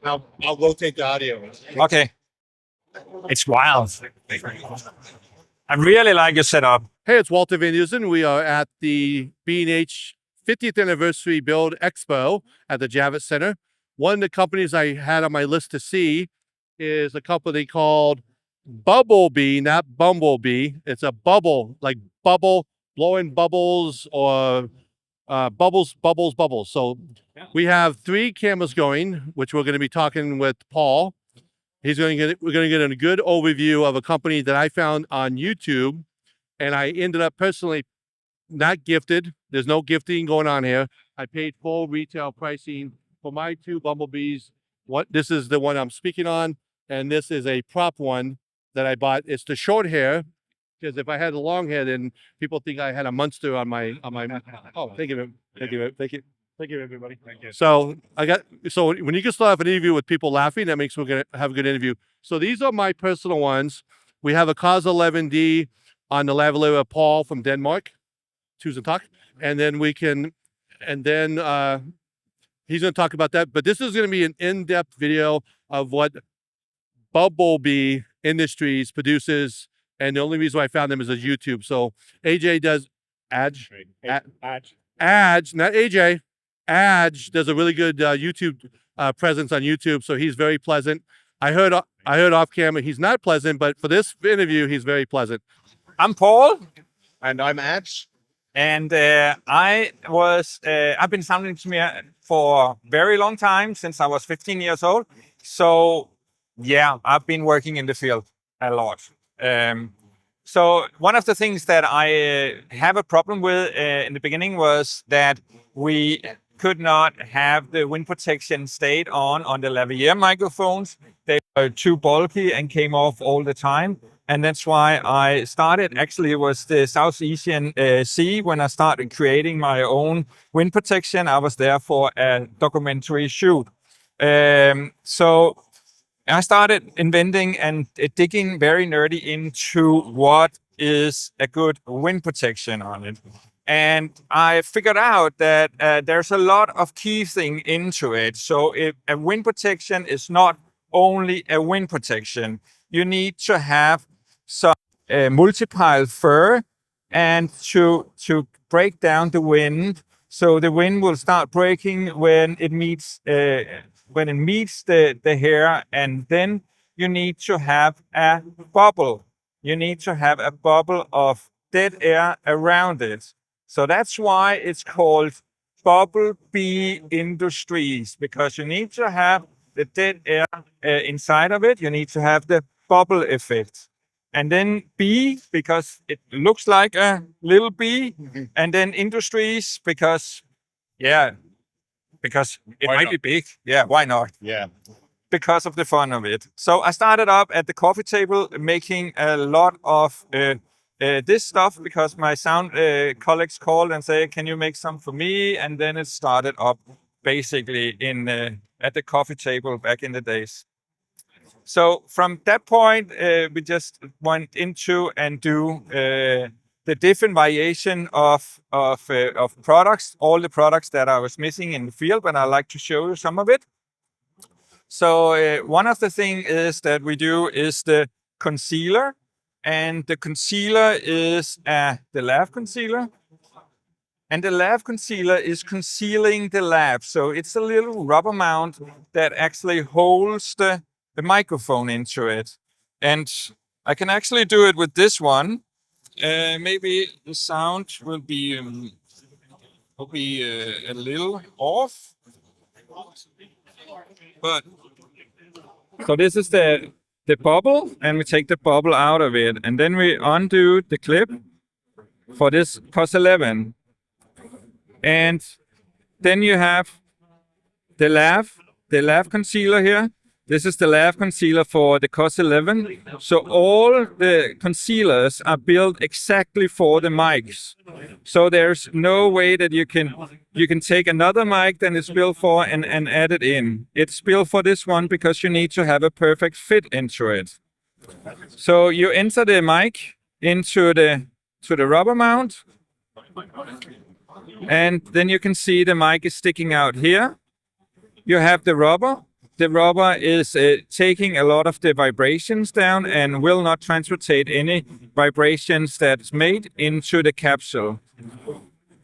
I'll rotate the audio. Okay. It's wild. I really like your setup. Hey, it's Walter Van Dusen. We are at the B&H 50th Anniversary Build Expo at the Javits Center. One of the companies I had on my list to see is a company called BubbleBee, not Bumblebee. It's a bubble, like bubble, blowing bubbles or bubbles. So we have 3 cameras going, which we're going to be talking with Paul. We're going to get a good overview of a company that I found on YouTube, and I ended up personally not gifted. There's no gifting going on here. I paid full retail pricing for my 2 Bumblebees. This is the one I'm speaking on, and this is a prop one that I bought. It's the short hair, because if I had the long hair, then people think I had a monster on my. Oh, thank you, everybody. Thank you. So when you can start off an interview with people laughing, that makes we're gonna have a good interview. So these are my personal ones. We have a COS11D on the Lavalier Paul from Denmark, choose and talk, and then he's going to talk about that. But this is going to be an in-depth video of what Bubblebee Industries produces, and the only reason why I found them is on YouTube. So AJ does Aj, not AJ. Aj does a really good YouTube presence on YouTube, so he's very pleasant. I heard off camera he's not pleasant, but for this interview he's very pleasant. I'm Paul. And I'm Aj. And I've been sounding engineer for a very long time, since I was 15 years old. So yeah, I've been working in the field a lot. So one of the things that I have a problem with in the beginning was that we could not have the wind protection stayed on the Lavalier microphones. They were too bulky and came off all the time. And that's why I started, actually it was the South Asian Sea, when I started creating my own wind protection. I was there for a documentary shoot. So I started inventing and digging very nerdy into what is a good wind protection on it. And I figured out that there's a lot of key thing into it. So if a wind protection is not only a wind protection, you need to have some multipile fur and to break down the wind. So the wind will start breaking when it meets the hair, and then you need to have a bubble. You need to have a bubble of dead air around it. So that's why it's called Bubblebee Industries, because you need to have the dead air inside of it. You need to have the bubble effect. And then bee, because it looks like a little bee. And then industries, because it might be big. Yeah, why not? Yeah. Because of the fun of it. So I started up at the coffee table making a lot of this stuff, because my sound colleagues called and say, can you make some for me? And then it started up basically at the coffee table back in the days. So from that point, we just went into and do the different variation of products, all the products that I was missing in the field, but I'd like to show you some of it. So one of the things is that we do is the concealer, and the concealer is the Lav Concealer. And the Lav Concealer is concealing the lav. So it's a little rubber mount that actually holds the microphone into it. And I can actually do it with this one. Maybe the sound will be a little off. But so this is the bubble, and we take the bubble out of it, and then we undo the clip for this COS11. And then you have the Lav Concealer here. This is the Lav Concealer for the COS11. So all the concealers are built exactly for the mics. So there's no way that you can take another mic than it's built for and add it in. It's built for this one because you need to have a perfect fit into it. So you enter the mic into the rubber mount. And then you can see the mic is sticking out here. you have the rubber. The rubber is taking a lot of the vibrations down and will not transportate any vibrations that's made into the capsule.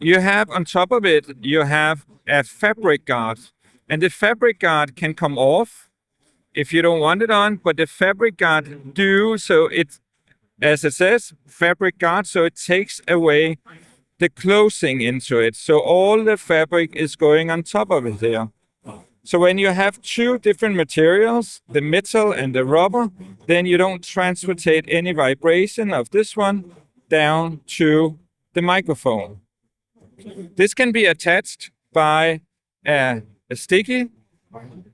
You have on top of it, you have a fabric guard, and the fabric guard can come off if you don't want it on, but the fabric guard do, so it, as it says, fabric guard, so it takes away the closing into it. So all the fabric is going on top of it there. So when you have two different materials, the metal and the rubber, then you don't transportate any vibration of this one down to the microphone. This can be attached by a sticky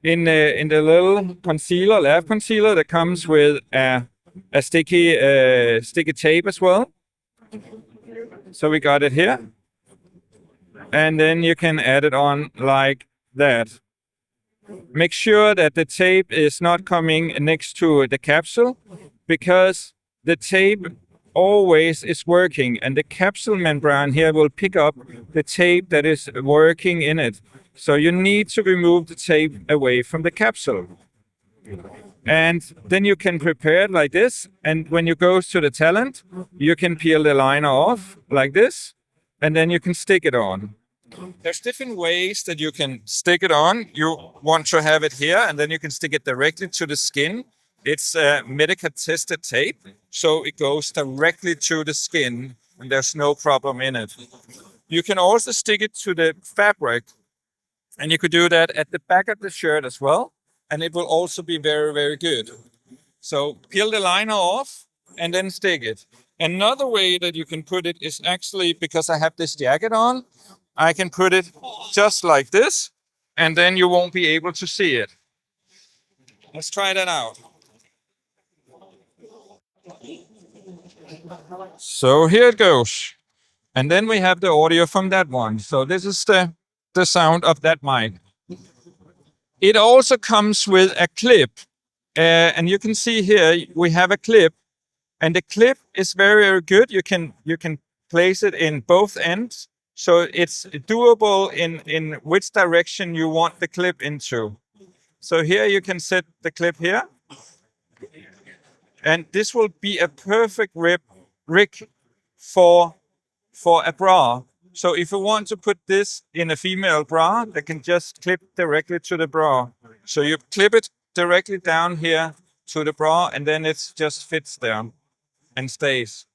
in the little concealer, Lav Concealer, that comes with a sticky tape as well. So we got it here. And then you can add it on like that. Make sure that the tape is not coming next to the capsule, because the tape always is working, and the capsule membrane here will pick up the tape that is working in it. So you need to remove the tape away from the capsule. And then you can prepare it like this. And when you go to the talent, you can peel the liner off like this, and then you can stick it on. There's different ways that you can stick it on. You want to have it here, and then you can stick it directly to the skin. It's a medical tested tape, so it goes directly to the skin, and there's no problem in it. You can also stick it to the fabric, and you could do that at the back of the shirt as well, and it will also be very, very good. So peel the liner off and then stick it. Another way that you can put it is actually, because I have this jacket on, I can put it just like this, and then you won't be able to see it. Let's try that out. So here it goes. And then we have the audio from that one. So this is the sound of that mic. It also comes with a clip. And you can see here, we have a clip. And the clip is very, very good. You can place it in both ends. So it's doable in which direction you want the clip into. So here you can set the clip here. And this will be a perfect rig for a bra. So if you want to put this in a female bra, they can just clip directly to the bra. So you clip it directly down here to the bra, and then it just fits there and stays.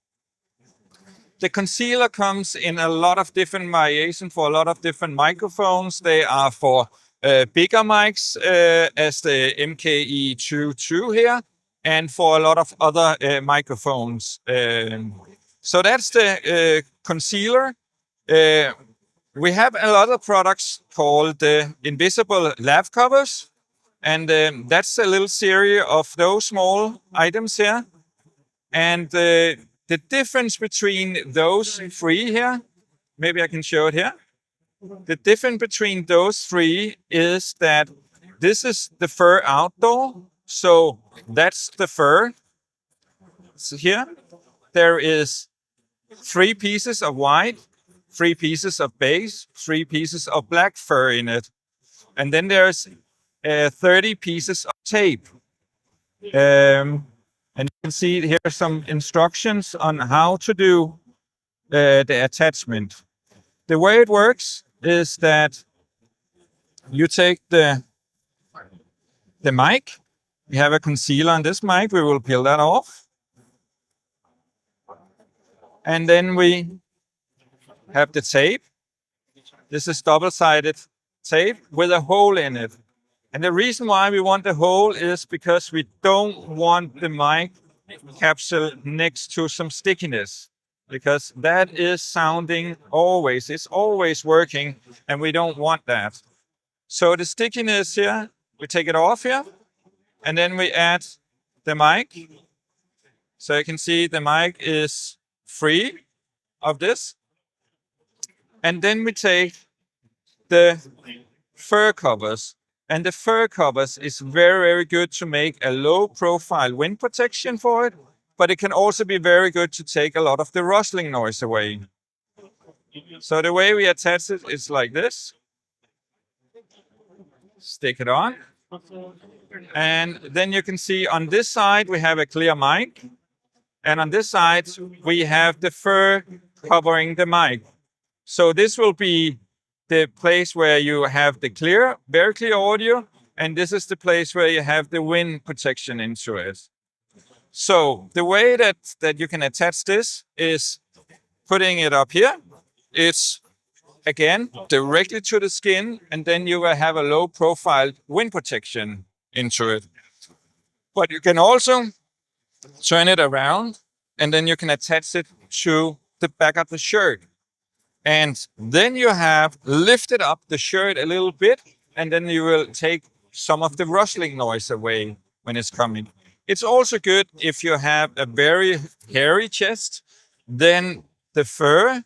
The concealer comes in a lot of different variations for a lot of different microphones. They are for bigger mics, as the MKE22 here, and for a lot of other microphones. So that's the concealer. We have a lot of products called the invisible Lav Covers, and that's a little series of those small items here. And the difference between those three here, maybe I can show it here. The difference between those three is that this is the fur outdoor. So that's the fur. So here there is 3 pieces of white, 3 pieces of beige, 3 pieces of black fur in it. And then there's 30 pieces of tape. And you can see here some instructions on how to do the attachment. The way it works is that you take the mic. We have a concealer on this mic. We will peel that off. And then we have the tape. This is double-sided tape with a hole in it. And the reason why we want the hole is because we don't want the mic capsule next to some stickiness, because that is sounding always, it's always working, and we don't want that. So the stickiness here, we take it off here, and then we add the mic. So you can see the mic is free of this. And then we take the fur covers. And the fur covers is very, very good to make a low profile wind protection for it, but it can also be very good to take a lot of the rustling noise away. So the way we attach it is like this. Stick it on. And then you can see on this side, we have a clear mic. And on this side, we have the fur covering the mic. So this will be the place where you have the clear, very clear audio. And this is the place where you have the wind protection into it. So the way that you can attach this is putting it up here. It's, again, directly to the skin. And then you will have a low profile wind protection into it. But you can also turn it around, and then you can attach it to the back of the shirt. And then you have lifted up the shirt a little bit, and then you will take some of the rustling noise away when it's coming. It's also good if you have a very hairy chest, then the fur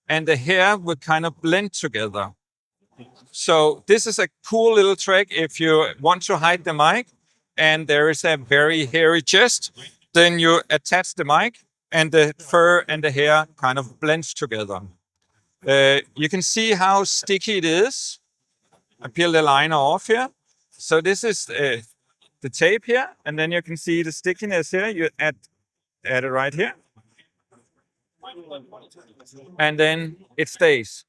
and the hair will kind of blend together. So this is a cool little trick if you want to hide the mic and there is a very hairy chest, then you attach the mic and the fur and the hair kind of blends together. You can see how sticky it is. I peel the liner off here. So this is the tape here, and then you can see the stickiness here. You add it right here. And then it stays.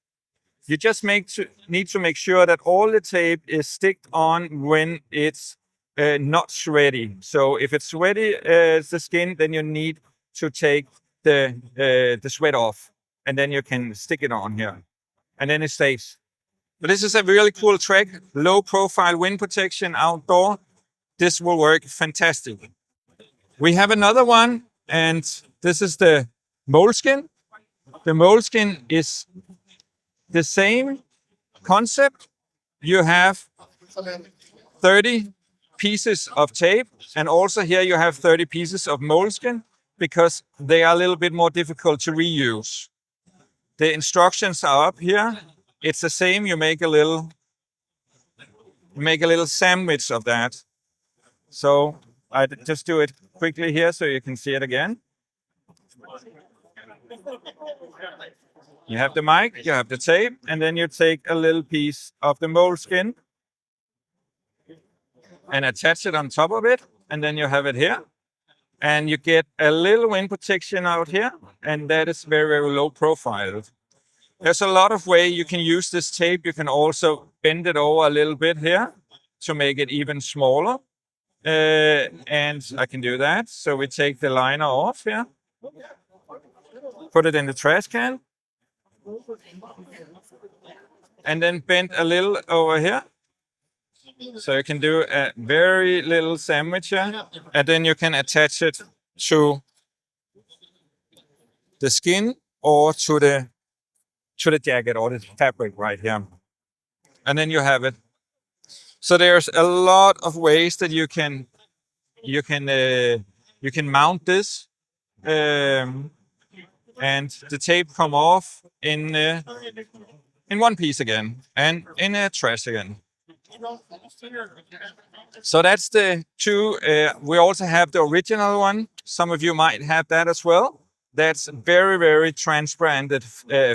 You just need to make sure that all the tape is sticked on when it's not sweaty. So if it's sweaty, the skin, then you need to take the sweat off, and then you can stick it on here, and then it stays. But this is a really cool trick. Low profile wind protection outdoor. This will work fantastic. We have another one, and this is the moleskin. The moleskin is the same concept. You have 30 pieces of tape, and also here you have 30 pieces of moleskin because they are a little bit more difficult to reuse. The instructions are up here. It's the same. You make a little sandwich of that. So I just do it quickly here so you can see it again. You have the mic, you have the tape, and then you take a little piece of the moleskin and attach it on top of it, and then you have it here. And you get a little wind protection out here, and that is very, very low profile. There's a lot of way you can use this tape. You can also bend it over a little bit here to make it even smaller. And I can do that. So we take the liner off here, put it in the trash can, and then bend a little over here. So you can do a very little sandwich here, and then you can attach it to the skin or to the jacket or the fabric right here. And then you have it. So there's a lot of ways that you can mount this, and the tape come off in one piece again and in a trash again. So that's the two. We also have the original one. Some of you might have that as well. That's very, very transparent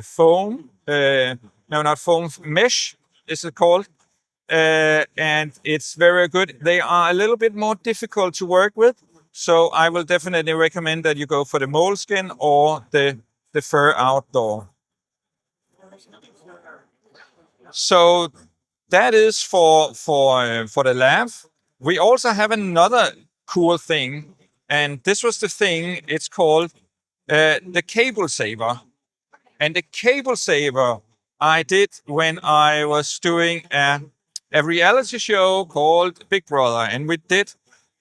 foam. No, not foam, mesh is it called. And it's very good. They are a little bit more difficult to work with. So I will definitely recommend that you go for the moleskin or the fur outdoor. So that is for the Lav. We also have another cool thing, and this was the thing. It's called the cable saver. And the cable saver I did when I was doing a reality show called Big Brother, and we did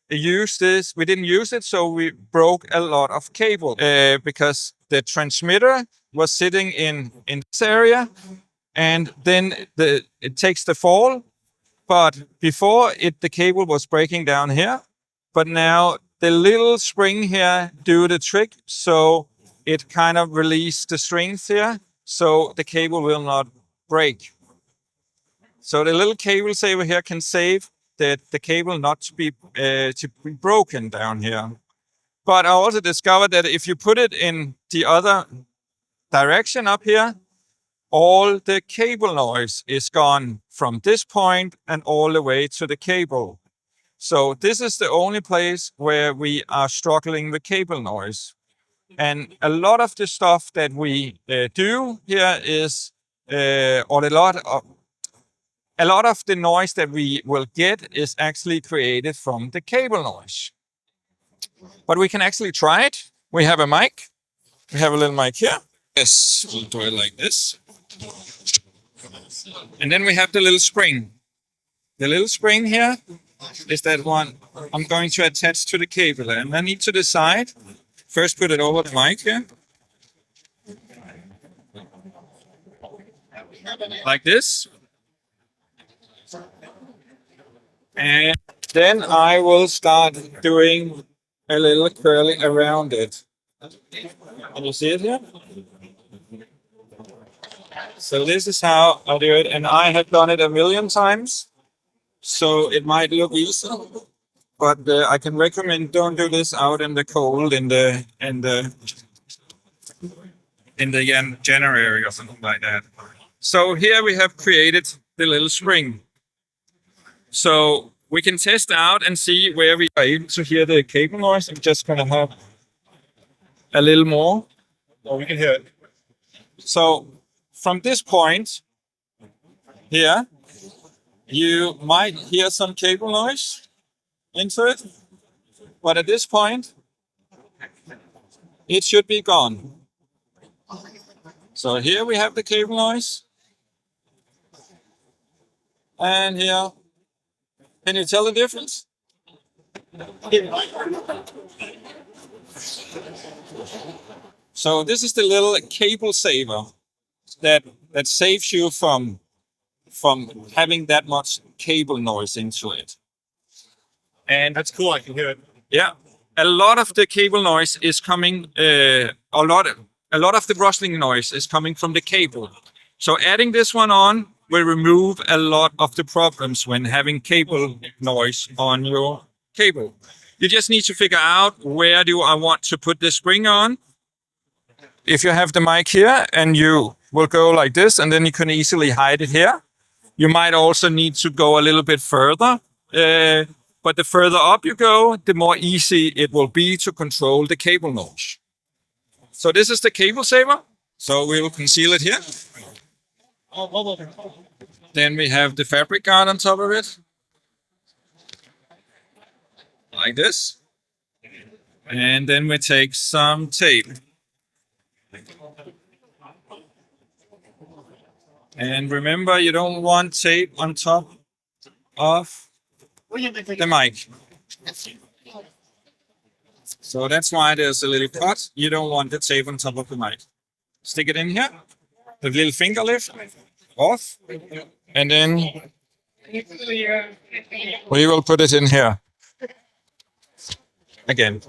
use this. We didn't use it, so we broke a lot of cable because the transmitter was sitting in this area, and then it takes the fall. But before the cable was breaking down here, but now the little spring here do the trick, so it kind of released the strings here, so the cable will not break. So the little cable saver here can save the cable not to be broken down here. But I also discovered that if you put it in the other direction up here, all the cable noise is gone from this point and all the way to the cable. So this is the only place where we are struggling with cable noise. And a lot of the stuff that we do here is, or a lot of the noise that we will get is actually created from the cable noise. But we can actually try it. We have a mic. We have a little mic here. Yes, we'll do it like this. And then we have the little spring. The little spring here is that one I'm going to attach to the cable. And I need to decide, first put it over the mic here. Like this. And then I will start doing a little curling around it. Can you see it here? So this is how I do it, and I have done it a million times. So it might look easy, but I can recommend don't do this out in the cold in January or something like that. So here we have created the little spring. So we can test out and see where we are able to hear the cable noise. I'm just going to have a little more. Oh, we can hear it. So from this point here, you might hear some cable noise into it, but at this point, it should be gone. So here we have the cable noise. And here, can you tell the difference? So this is the little cable saver that saves you from having that much cable noise into it. And That's cool. I can hear it. yeah, a lot of the cable noise is coming, a lot of the rustling noise is coming from the cable. So adding this one on will remove a lot of the problems when having cable noise on your cable. You just need to figure out, where do I want to put the spring on? If you have the mic here and you will go like this, and then you can easily hide it here. You might also need to go a little bit further. But the further up you go, the more easy it will be to control the cable noise. So this is the cable saver. So we will conceal it here. Then we have the fabric guard on top of it. Like this. And then we take some tape. And remember, you don't want tape on top of the mic. So that's why there's a little cut. You don't want the tape on top of the mic. Stick it in here. The little finger lift off. And then we will put it in here. Again.